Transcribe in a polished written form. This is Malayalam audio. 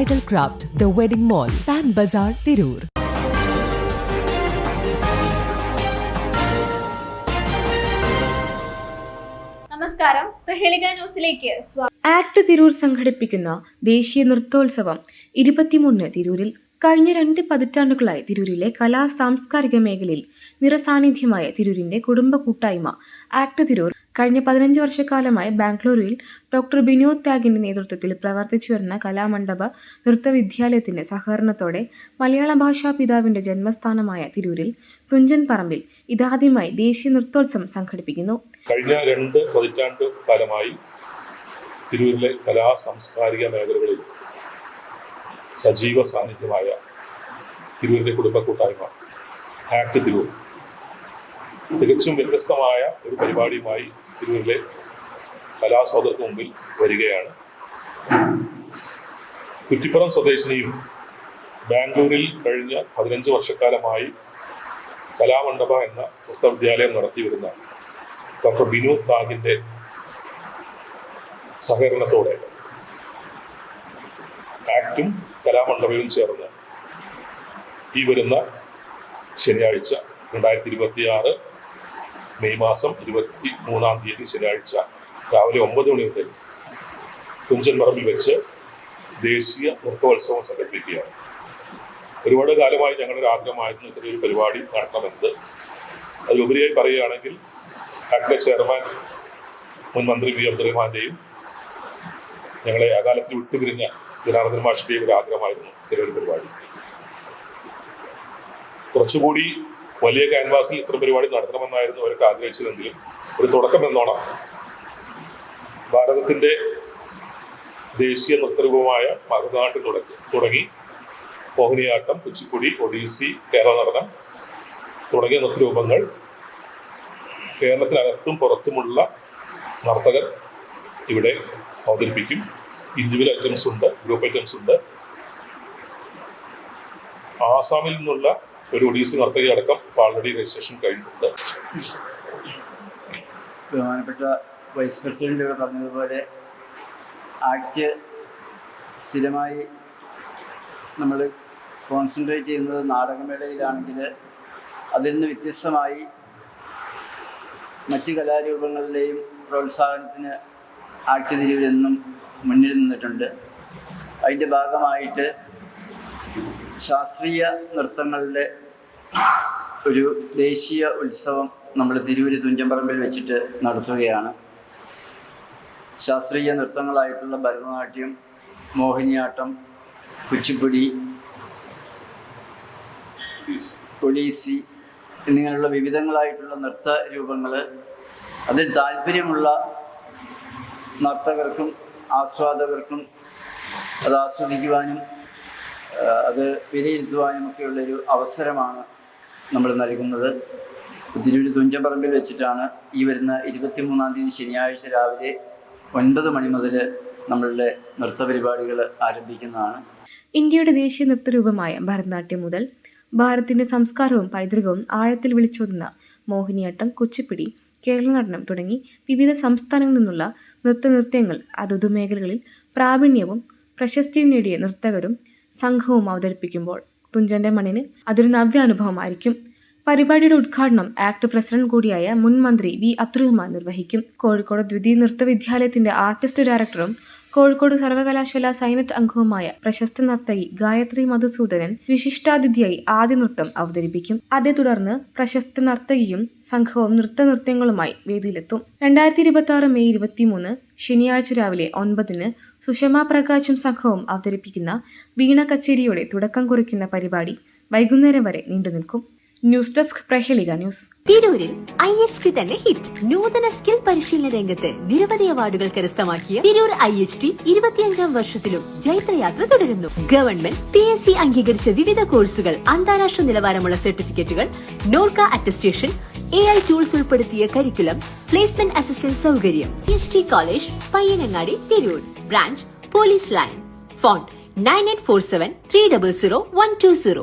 Bridal Craft, The Wedding Mall, Pan Bazaar, Tirur. നമസ്കാരം, പ്രഹേളിക ന്യൂസിലേക്ക് സ്വാഗതം. ആക്ട് തിരൂർ സംഘടിപ്പിക്കുന്ന ദേശീയ നൃത്തോത്സവം 23 തിരൂരിൽ. കഴിഞ്ഞ 2 പതിറ്റാണ്ടുകളായി തിരൂരിലെ സാംസ്കാരിക മേഖലയിൽ നിറസാന്നിധ്യമായ തിരൂരിന്റെ കുടുംബ കൂട്ടായ്മ ആക്ട് തിരൂർ കഴിഞ്ഞ 15 വർഷക്കാലമായി ബാംഗ്ലൂരിൽ ഡോക്ടർ വിനോദ് ത്യാഗിന്റെ നേതൃത്വത്തിൽ പ്രവർത്തിച്ചു വരുന്ന കലാമണ്ഡപ നൃത്തവിദ്യാലയത്തിന്റെ സഹകരണത്തോടെ മലയാള ഭാഷാ പിതാവിന്റെ ജന്മസ്ഥാനമായ തിരൂരിൽ തുഞ്ചൻ പറമ്പിൽ ഇതാദ്യമായി ദേശീയ നൃത്തോത്സവം സംഘടിപ്പിക്കുന്നു. കഴിഞ്ഞ 2 പതിറ്റാണ്ട് കാലമായി തിരൂരിലെ സാംസ്കാരിക മേഖലകളിൽ സജീവ സാന്നിധ്യമായ തിരൂരിന്റെ കുടുംബ കൂട്ടായ്മ ആക്ട് തിരൂർ തികച്ചും വ്യത്യസ്തമായ ഒരു പരിപാടിയുമായി തിരൂരിലെ കലാസ്വാദർക്ക് മുമ്പിൽ വരികയാണ്. കുറ്റിപ്പുറം സ്വദേശിനിയും ബാംഗ്ലൂരിൽ കഴിഞ്ഞ 15 വർഷക്കാലമായി കലാമണ്ഡപ എന്ന നൃത്തവിദ്യാലയം നടത്തിവരുന്ന ഡോക്ടർ വിനോദ് ത്യാഗിന്റെ സഹകരണത്തോടെ ആക്ടും കലാമണ്ഡപവും ചേർന്ന് ഈ വരുന്ന ശനിയാഴ്ച 2026 മെയ് മാസം 23-ാം തീയതി ശനിയാഴ്ച രാവിലെ 9 മണി മുതൽ തുഞ്ചൻ പറമ്പിൽ വെച്ച് ദേശീയ നൃത്തോത്സവം സംഘടിപ്പിക്കുകയാണ്. ഒരുപാട് കാലമായി ഞങ്ങളുടെ ആഗ്രഹമായിരുന്നു ഇത്തരൊരു പരിപാടി നടത്തണമെന്നത്. അതിലുപരിയായി പറയുകയാണെങ്കിൽ ആക്ടിലെ ചെയർമാൻ മുൻ മന്ത്രി വി അബ്ദുറഹ്മാന്റെയും ഞങ്ങളെ അകാലത്തിൽ വിട്ടുപിരിഞ്ഞ ജനാർദ്ദൻ മാഷിന്റെയും ഒരു ആഗ്രഹമായിരുന്നു ഇത്തരൊരു പരിപാടി. കുറച്ചുകൂടി വലിയ ക്യാൻവാസിൽ ഇത്തരം പരിപാടി നടത്തണമെന്നായിരുന്നു അവർക്ക് ആഗ്രഹിച്ചതെങ്കിലും ഒരു തുടക്കം എന്നോണം ഭാരതത്തിന്റെ ദേശീയ നൃത്തരൂപമായ ഭരതനാട്യം തുടങ്ങി മോഹിനിയാട്ടം, കുച്ചിപ്പുടി, ഒഡീസി, കേരള നടനം തുടങ്ങിയ നൃത്തരൂപങ്ങൾ കേരളത്തിനകത്തും പുറത്തുമുള്ള നർത്തകർ ഇവിടെ അവതരിപ്പിക്കും. ഇൻഡിവിജ്വൽ ഐറ്റംസ് ഉണ്ട്, ഗ്രൂപ്പ് ഐറ്റംസ് ഉണ്ട്. ആസാമിൽ നിന്നുള്ള ഒരു ഒഡീസി നർത്തകി അടക്കം ഓൾറെഡി രജിസ്ട്രേഷൻ കഴിഞ്ഞിട്ടുണ്ട്. ബഹുമാനപ്പെട്ട വൈസ് പ്രസിഡന്റ് പറഞ്ഞതുപോലെ ആക്ട് സ്ഥിരമായി നമ്മൾ കോൺസെൻട്രേറ്റ് ചെയ്യുന്നത് നാടകമേളയിലാണെങ്കിൽ അതിൽ നിന്ന് വ്യത്യസ്തമായി മറ്റ് കലാരൂപങ്ങളുടെയും പ്രോത്സാഹനത്തിന് ആക്ട് തിരൂരെന്നും മുന്നിൽ നിന്നിട്ടുണ്ട്. അതിൻ്റെ ഭാഗമായിട്ട് ശാസ്ത്രീയ നൃത്തങ്ങളുടെ ഒരു ദേശീയ ഉത്സവം നമ്മൾ തിരൂര് തുഞ്ചൻപറമ്പിൽ വെച്ചിട്ട് നടത്തുകയാണ്. ശാസ്ത്രീയ നൃത്തങ്ങളായിട്ടുള്ള ഭരതനാട്യം, മോഹിനിയാട്ടം, കുച്ചിപ്പുടി, ഒഡീസി എന്നിങ്ങനെയുള്ള വിവിധങ്ങളായിട്ടുള്ള നൃത്ത രൂപങ്ങൾ അതിൽ താല്പര്യമുള്ള നർത്തകർക്കും ആസ്വാദകർക്കും അത് ആസ്വദിക്കുവാനും അത് വിലയിരുത്തുവാനും ഒക്കെയുള്ളൊരു അവസരമാണ് നമ്മൾ നൽകുന്നത്. തിരൂർ തുഞ്ചൻപറമ്പിൽ വെച്ചിട്ടാണ് ഈ വരുന്ന 23-ാം തീയതി ശനിയാഴ്ച രാവിലെ 9 മണി മുതൽ നമ്മളുടെ നൃത്തപരിപാടികൾ ആരംഭിക്കുന്നതാണ്. ഇന്ത്യയുടെ ദേശീയ നൃത്തരൂപമായ ഭരതനാട്യം മുതൽ ഭാരതത്തിന്റെ സംസ്കാരവും പൈതൃകവും ആഴത്തിൽ വിളിച്ചോതുന്ന മോഹിനിയാട്ടം, കുച്ചിപ്പിടി, കേരള നടനം തുടങ്ങി വിവിധ സംസ്ഥാനങ്ങളിൽ നിന്നുള്ള നൃത്യങ്ങൾ അതതു മേഖലകളിൽ പ്രാവീണ്യവും പ്രശസ്തിയും നേടിയ നർത്തകരും സംഘവും അവതരിപ്പിക്കുമ്പോൾ തുഞ്ചന്റെ മണ്ണിന് അതൊരു നവ്യാനുഭവമായിരിക്കും. പരിപാടിയുടെ ഉദ്ഘാടനം ആക്ട് പ്രസിഡന്റ് കൂടിയായ മുൻ മന്ത്രി വി അബ്ദുറഹ്മാൻ നിർവഹിക്കും. കോഴിക്കോട് ദ്വിതീയ നൃത്തവിദ്യാലയത്തിന്റെ ആർട്ടിസ്റ്റ് ഡയറക്ടറും കോഴിക്കോട് സർവകലാശാല സൈനറ്റ് അംഗവുമായ പ്രശസ്ത നർത്തകി ഗായത്രി മധുസൂദനൻ വിശിഷ്ടാതിഥിയായി ആദ്യ നൃത്തം അവതരിപ്പിക്കും. അതേ തുടർന്ന് പ്രശസ്ത നർത്തകിയും സംഘവും നൃത്തങ്ങളുമായി വേദിയിലെത്തും. 2026 മെയ് 23 ശനിയാഴ്ച രാവിലെ 9-ന് സുഷമ പ്രകാശും സംഘവും അവതരിപ്പിക്കുന്ന വീണ കച്ചേരിയോടെ തുടക്കം കുറിക്കുന്ന പരിപാടി വൈകുന്നേരം വരെ നീണ്ടുനിൽക്കും. ന്യൂസ് ഡെസ്ക്, പ്രഹേളിക ന്യൂസ്. തിരൂരിൽ IHT തന്നെ ഹിറ്റ്. നൂതന സ്കിൽ പരിശീലന രംഗത്ത് നിരവധി അവാർഡുകൾ കരസ്ഥമാക്കിയ തിരൂർ IHT 25-ാം വർഷത്തിലും ജൈത്രയാത്ര തുടരുന്നു. ഗവൺമെന്റ് PSC അംഗീകരിച്ച വിവിധ കോഴ്സുകൾ, അന്താരാഷ്ട്ര നിലവാരമുള്ള സർട്ടിഫിക്കറ്റുകൾ, നോർക്ക അറ്റസ്റ്റേഷൻ, AI ടൂൾസ് ഉൾപ്പെടുത്തിയ കരിക്കുലം, പ്ലേസ്മെന്റ് അസിസ്റ്റന്റ് സൗകര്യം. IHT college, Payyanangadi, Tirur. Branch police line. Phone 9847 300 120.